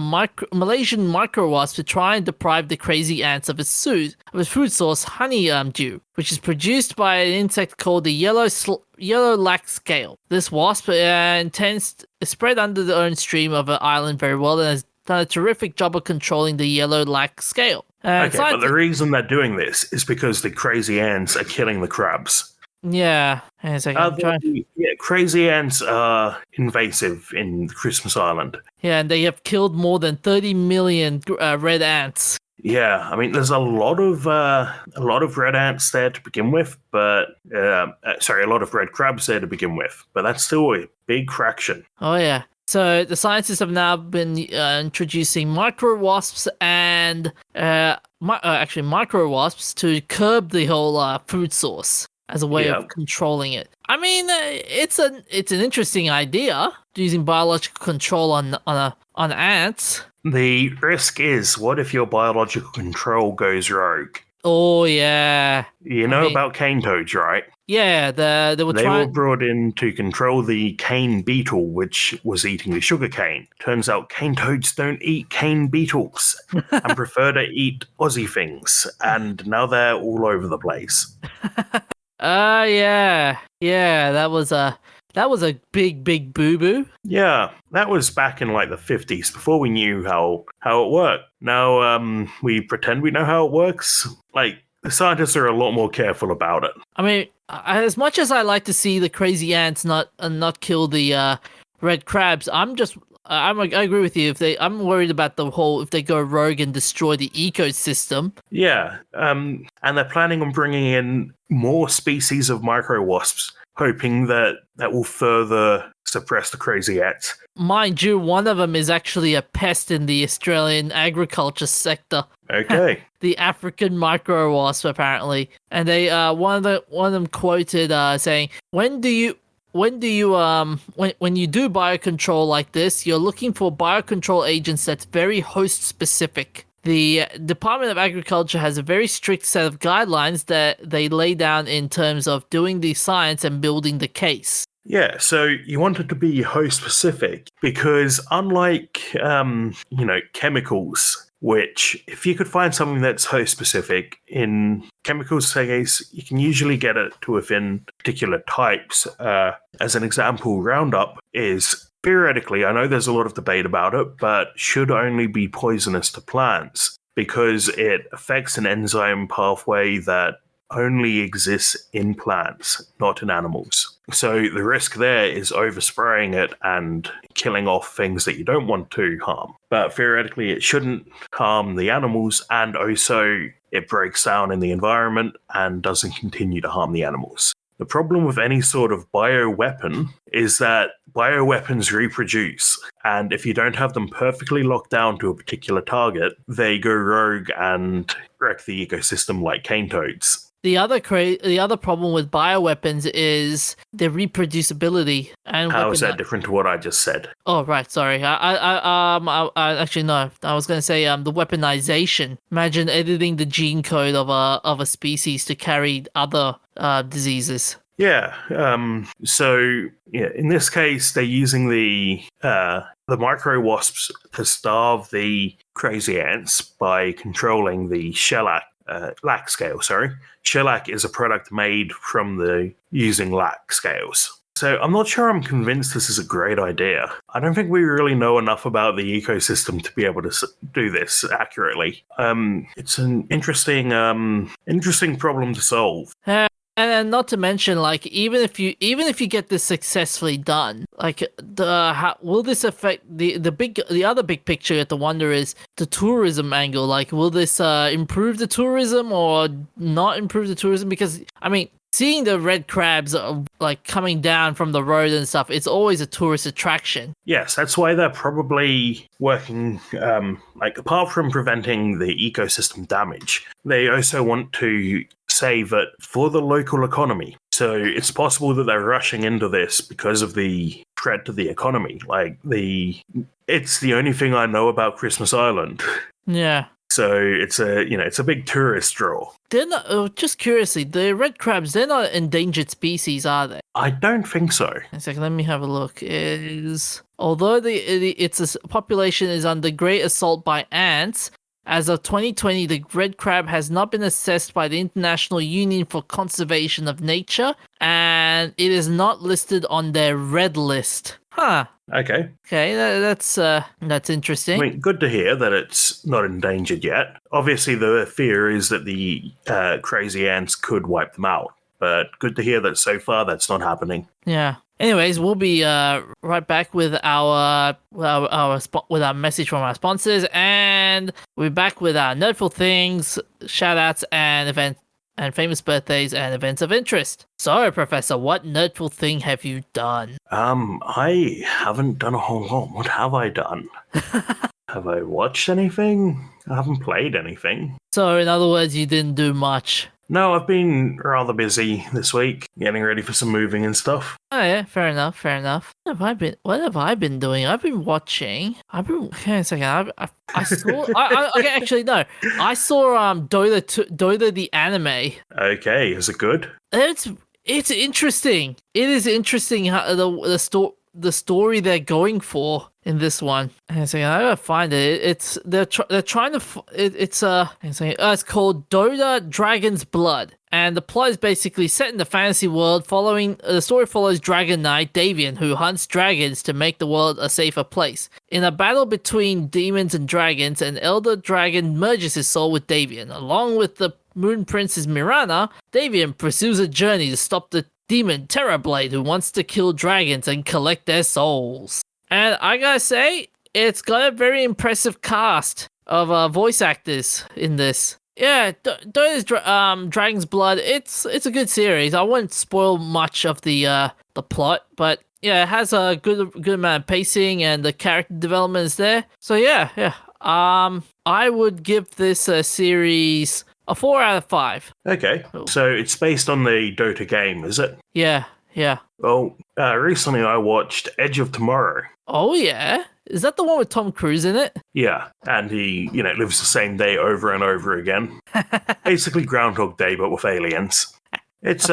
Malaysian micro wasp to try and deprive the crazy ants of its food source, honey dew, which is produced by an insect called the yellow lac scale. This wasp intends to spread under the own stream of an island very well and has done a terrific job of controlling the yellow lac scale. Okay, but the reason they're doing this is because the crazy ants are killing the crabs. Yeah, crazy ants are invasive in Christmas Island. Yeah, and they have killed more than 30 million red ants. Yeah, I mean, there's a lot of red ants there to begin with, but a lot of red crabs there to begin with, but that's still a big fraction. Oh yeah. So the scientists have now been introducing micro wasps and micro wasps to curb the whole food source as a way of controlling it. I mean, it's an interesting idea. using biological control on ants. The risk is, what if your biological control goes rogue? Oh yeah. You I know mean, about cane toads, right? yeah, they were They were trying. brought in to control the cane beetle, which was eating the sugar cane. Turns out cane toads don't eat cane beetles and prefer to eat Aussie things, and now they're all over the place. Yeah, that was a big boo boo. Yeah, that was back in like the 50s, before we knew how it worked. Now, we pretend we know how it works. Like, the scientists are a lot more careful about it. I mean, as much as I like to see the crazy ants not kill the red crabs, I agree with you. I'm worried about the whole if they go rogue and destroy the ecosystem. Yeah, and they're planning on bringing in more species of micro wasps, hoping that will further suppress the crazy ants. Mind you, one of them is actually a pest in the Australian agriculture sector. Okay. The African micro wasp, apparently, and they one of them quoted saying, when you do biocontrol like this, you're looking for biocontrol agents that's very host specific. The Department of Agriculture has a very strict set of guidelines that they lay down in terms of doing the science and building the case. Yeah, so you want it to be host specific because unlike, chemicals, which if you could find something that's host specific, in chemicals case, you can usually get it to within particular types. As an example, Roundup is theoretically, I know there's a lot of debate about it, but should only be poisonous to plants because it affects an enzyme pathway that only exists in plants, not in animals. So the risk there is overspraying it and killing off things that you don't want to harm. But theoretically, it shouldn't harm the animals, and also it breaks down in the environment and doesn't continue to harm the animals. The problem with any sort of bioweapon is that bioweapons reproduce, and if you don't have them perfectly locked down to a particular target, they go rogue and wreck the ecosystem like cane toads. The other problem with bioweapons is their reproducibility and How is that different to what I just said? Oh right, sorry. I actually no. I was gonna say the weaponization. Imagine editing the gene code of a species to carry other diseases. Yeah. In this case, they're using the micro wasps to starve the crazy ants by controlling the shellac. Lac scale, sorry. Shellac is a product made from using lac scales. So I'm not sure I'm convinced this is a great idea. I don't think we really know enough about the ecosystem to be able to do this accurately. It's an interesting problem to solve. And not to mention, like, even if you get this successfully done, like, will this affect the other big picture? You have to wonder is the tourism angle. Like, will this improve the tourism or not improve the tourism? Because I mean, seeing the red crabs like coming down from the road and stuff, it's always a tourist attraction. Yes, that's why they're probably working. Apart from preventing the ecosystem damage, they also want to save it for the local economy. So it's possible that they're rushing into this because of the threat to the economy. It's the only thing I know about Christmas Island. Yeah. So it's a big tourist draw. They're not. Just curiously, the red crabs, they're not an endangered species, are they? I don't think so. A second, let me have a look. Although its population is under great assault by ants, as of 2020, the red crab has not been assessed by the International Union for Conservation of Nature, and it is not listed on their red list. Huh. Okay, that's interesting. I mean, good to hear that it's not endangered yet. Obviously, the fear is that the crazy ants could wipe them out, but good to hear that so far that's not happening. Yeah. Anyways, we'll be right back with our message from our sponsors, and we'll be back with our nerdful things, shoutouts, and events, and famous birthdays and events of interest. So, Professor, what nerdful thing have you done? I haven't done a whole lot. What have I done? Have I watched anything? I haven't played anything. So, in other words, you didn't do much. No, I've been rather busy this week, getting ready for some moving and stuff. Oh yeah, fair enough, fair enough. What have I been doing? Okay, a second. I saw. Okay, actually no. I saw Dota the anime. Okay, is it good? It's interesting. It is interesting how the story they're going for in this one. And so I gotta find it. They're trying to. It's called Dota Dragon's Blood, and the plot is basically set in the fantasy world. The story follows Dragon Knight Davian, who hunts dragons to make the world a safer place. In a battle between demons and dragons, an elder dragon merges his soul with Davian, along with the Moon Princess Mirana. Davian pursues a journey to stop the demon Terrorblade, who wants to kill dragons and collect their souls. And I gotta say, it's got a very impressive cast of voice actors in this. Yeah, Dota's Dragon's Blood. It's a good series. I won't spoil much of the plot, but yeah, it has a good amount of pacing and the character development is there. So yeah. I would give this series a 4 out of 5. Okay, so it's based on the Dota game, is it? Yeah. Well, recently I watched Edge of Tomorrow. Oh yeah? Is that the one with Tom Cruise in it? Yeah, and he, lives the same day over and over again. Basically Groundhog Day, but with aliens. It's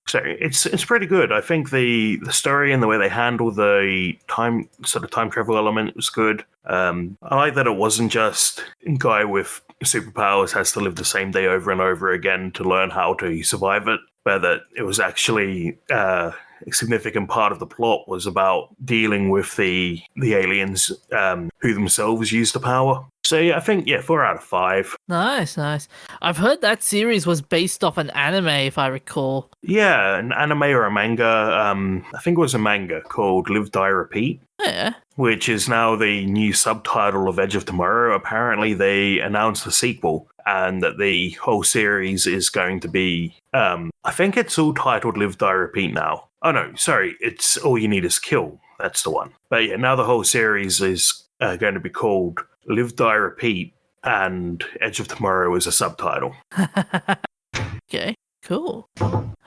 it's pretty good. I think the story and the way they handle the time travel element was good. I like that it wasn't just a guy with superpowers has to live the same day over and over again to learn how to survive it, but that it was actually a significant part of the plot was about dealing with the aliens who themselves use the power. So yeah, I think 4 out of 5. Nice. I've heard that series was based off an anime, if I recall. Yeah, an anime or a manga. I think it was a manga called Live, Die, Repeat. Yeah. Which is now the new subtitle of Edge of Tomorrow. Apparently, they announced a sequel, and that the whole series is going to be. I think it's all titled Live, Die, Repeat now. Oh no, sorry, it's All You Need Is Kill. That's the one. But yeah, now the whole series is going to be called Live, Die, Repeat, and Edge of Tomorrow is a subtitle. Okay, cool.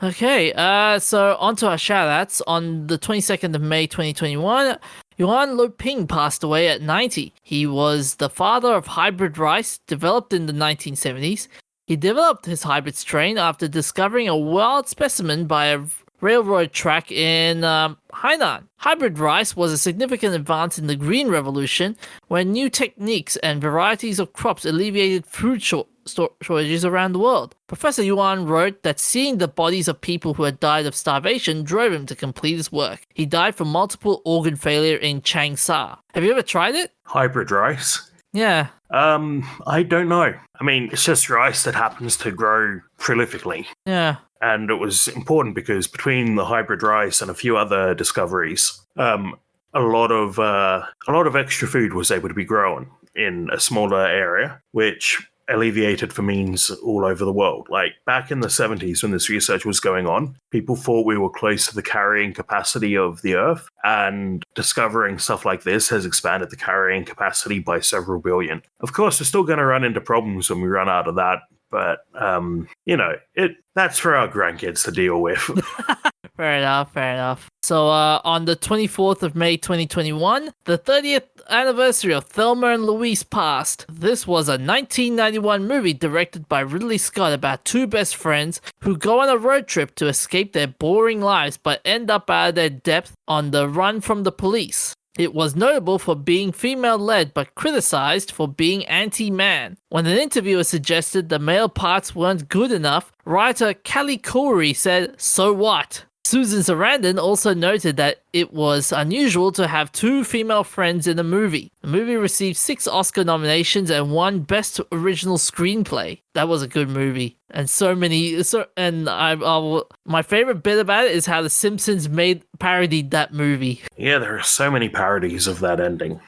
Okay, so on to our shoutouts. On the 22nd of May 2021, Yuan Loping passed away at 90. He was the father of hybrid rice, developed in the 1970s. He developed his hybrid strain after discovering a wild specimen by a railroad track in Hainan. Hybrid rice was a significant advance in the Green Revolution when new techniques and varieties of crops alleviated food shortages around the world. Professor Yuan wrote that seeing the bodies of people who had died of starvation drove him to complete his work. He died from multiple organ failure in Changsha. Have you ever tried it? Hybrid rice? Yeah. I don't know. I mean, it's just rice that happens to grow prolifically. Yeah. And it was important because between the hybrid rice and a few other discoveries, a lot of extra food was able to be grown in a smaller area, which alleviated famines all over the world. Like back in the 70s when this research was going on, people thought we were close to the carrying capacity of the Earth, and discovering stuff like this has expanded the carrying capacity by several billion. Of course, we're still going to run into problems when we run out of that, but that's for our grandkids to deal with. Fair enough. So on the 24th of May 2021, the 30th anniversary of Thelma and Louise passed. This was a 1991 movie directed by Ridley Scott about two best friends who go on a road trip to escape their boring lives but end up out of their depth on the run from the police. It was notable for being female-led but criticized for being anti-man. When an interviewer suggested the male parts weren't good enough, writer Callie Corey said, "So what?" Susan Sarandon also noted that it was unusual to have two female friends in a movie. The movie received 6 Oscar nominations and won Best Original Screenplay. That was a good movie. And my favorite bit about it is how The Simpsons parodied that movie. Yeah, there are so many parodies of that ending.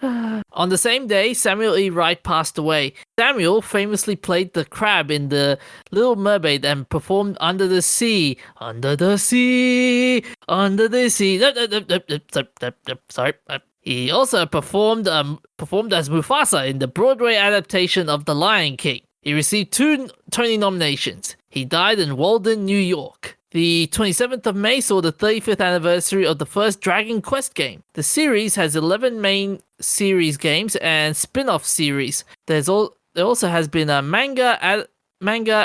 On the same day, Samuel E. Wright passed away. Samuel famously played the crab in The Little Mermaid and performed Under the Sea. Under the Sea. Sorry. He also performed as Mufasa in the Broadway adaptation of The Lion King. He received 2 Tony nominations. He died in Walden, New York. The 27th of May saw the 35th anniversary of the first Dragon Quest game. The series has 11 main series games and spin-off series. There also has been a manga,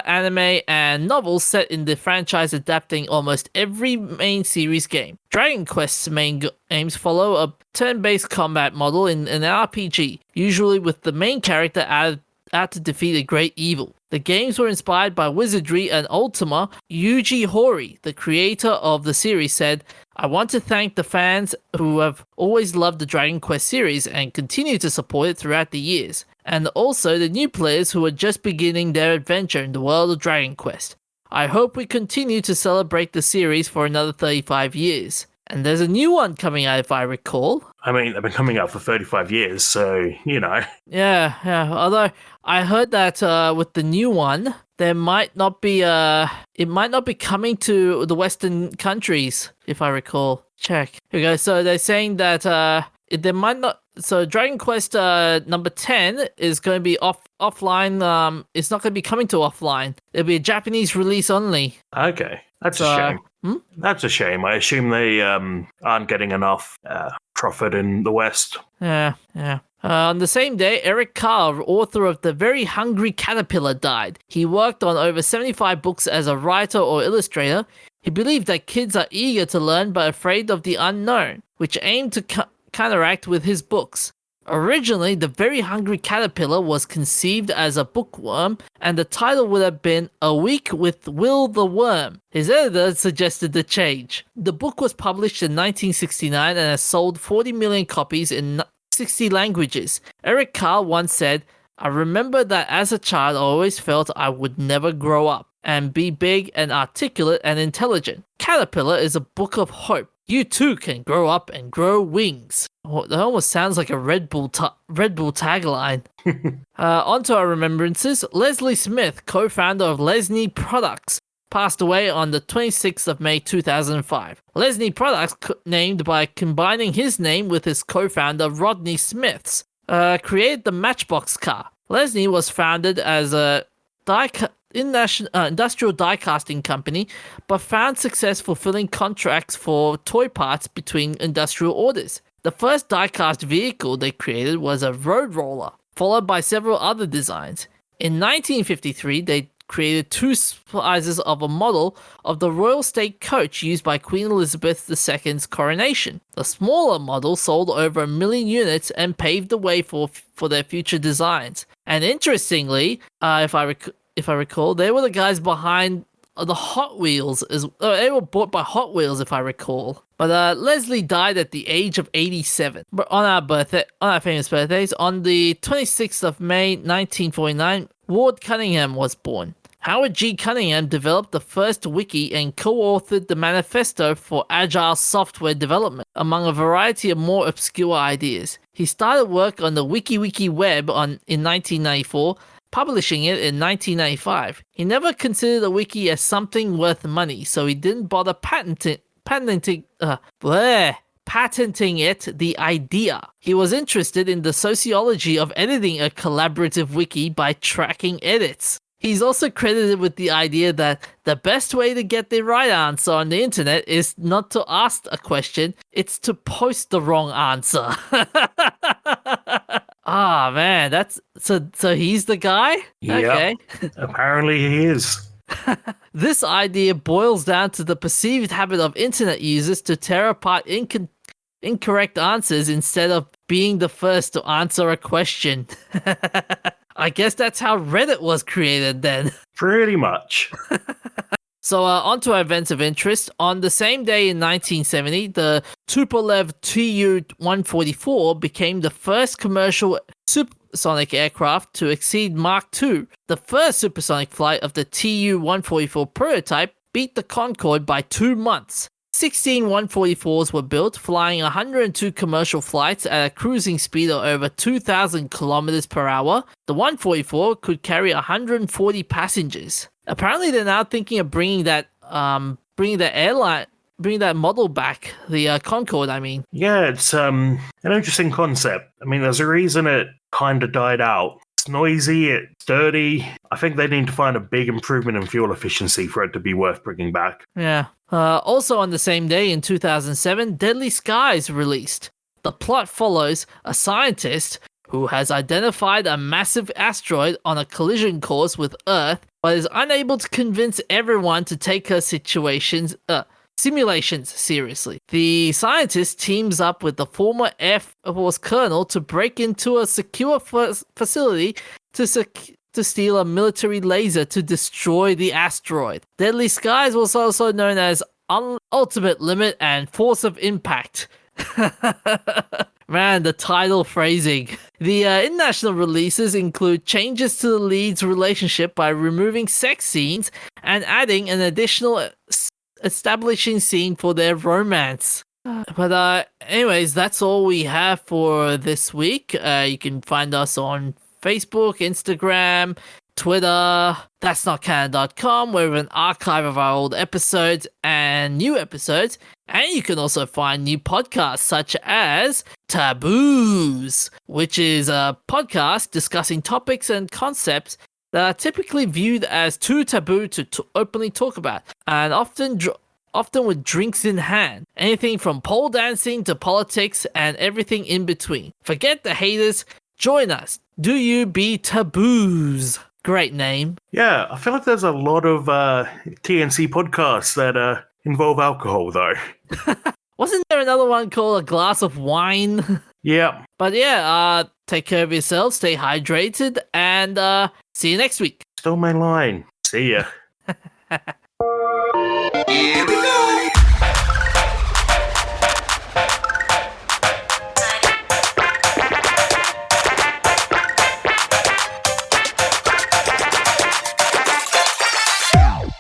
anime, and novels set in the franchise adapting almost every main series game. Dragon Quest's main games follow a turn-based combat model in an RPG, usually with the main character out to defeat a great evil. The games were inspired by wizardry, and Ultima Yuji Horii, the creator of the series, said, "I want to thank the fans who have always loved the Dragon Quest series and continue to support it throughout the years, and also the new players who are just beginning their adventure in the world of Dragon Quest. I hope we continue to celebrate the series for another 35 years. And there's a new one coming out, if I recall. I mean, they've been coming out for 35 years, so, you know. Yeah. Although I heard that with the new one, there might not be it might not be coming to the Western countries, if I recall. Check. Here we go. So they're saying that there might not. So Dragon Quest number 10 is going to be offline. It's not going to be coming to offline. It'll be a Japanese release only. Okay, that's a shame. That's a shame. I assume they aren't getting enough profit in the West. Yeah. On the same day, Eric Carr, author of The Very Hungry Caterpillar, died. He worked on over 75 books as a writer or illustrator. He believed that kids are eager to learn but afraid of the unknown, which aimed to counteract with his books. Originally, The Very Hungry Caterpillar was conceived as a bookworm, and the title would have been A Week with Will the Worm. His editor suggested the change. The book was published in 1969 and has sold 40 million copies in 60 languages. Eric Carr once said, "I remember that as a child I always felt I would never grow up and be big and articulate and intelligent. Caterpillar is a book of hope. You too can grow up and grow wings." Oh, that almost sounds like a Red Bull tagline. On to our remembrances. Leslie Smith, co-founder of Lesney Products, passed away on the 26th of May 2005. Lesney Products, named by combining his name with his co-founder Rodney Smith's, created the Matchbox car. Lesney was founded as a industrial die-casting company, but found success fulfilling contracts for toy parts between industrial orders. The first die-cast vehicle they created was a road roller, followed by several other designs. In 1953, they created 2 sizes of a model of the Royal State Coach used by Queen Elizabeth II's coronation. The smaller model sold over 1 million units and paved the way for their future designs. And interestingly, if I recall, they were the guys behind the Hot Wheels. They were bought by Hot Wheels, if I recall. But Leslie died at the age of 87. But on our famous birthdays, on the 26th of May 1949, Ward Cunningham was born. Howard G. Cunningham developed the first wiki and co-authored the manifesto for agile software development, among a variety of more obscure ideas. He started work on the WikiWiki Web in 1994, publishing it in 1995. He never considered a wiki as something worth money, so he didn't bother patenting it, the idea. He was interested in the sociology of editing a collaborative wiki by tracking edits. He's also credited with the idea that the best way to get the right answer on the internet is not to ask a question, it's to post the wrong answer. Ah, man, that's so he's the guy? Yep. Okay. Apparently he is. This idea boils down to the perceived habit of internet users to tear apart incorrect answers instead of being the first to answer a question. I guess that's how Reddit was created then. Pretty much. So on to our events of interest. On the same day in 1970, the Tupolev Tu-144 became the first commercial supersonic aircraft to exceed Mach 2. The first supersonic flight of the Tu-144 prototype beat the Concorde by 2 months. 16 144s were built, flying 102 commercial flights at a cruising speed of over 2,000 kilometers per hour. The 144 could carry 140 passengers. Apparently, they're now thinking of bringing that model back, the Concorde. I mean, yeah, it's an interesting concept. I mean, there's a reason it kind of died out. It's noisy, it's dirty. I think they need to find a big improvement in fuel efficiency for it to be worth bringing back. Yeah. Also on the same day in 2007, Deadly Skies released. The plot follows a scientist who has identified a massive asteroid on a collision course with Earth, but is unable to convince everyone to take her simulations seriously. The scientist teams up with the former Air Force colonel to break into a secure facility to steal a military laser to destroy the asteroid. Deadly Skies was also known as Ultimate Limit and Force of Impact. Man, the title phrasing. The international releases include changes to the lead's relationship by removing sex scenes and adding an additional establishing scene for their romance. But anyways, that's all we have for this week. You can find us on Facebook, Instagram, Twitter, that'snotcanon.com, where we have an archive of our old episodes and new episodes. And you can also find new podcasts such as Taboos, which is a podcast discussing topics and concepts that are typically viewed as too taboo to openly talk about, and often with drinks in hand. Anything from pole dancing to politics and everything in between. Forget the haters, join us. Do you be Taboos? Great name. Yeah, I feel like there's a lot of TNC podcasts that involve alcohol, though. Wasn't there another one called A Glass of Wine? Yeah. But yeah, take care of yourselves, stay hydrated, and see you next week. Still my line. See ya. Here we go.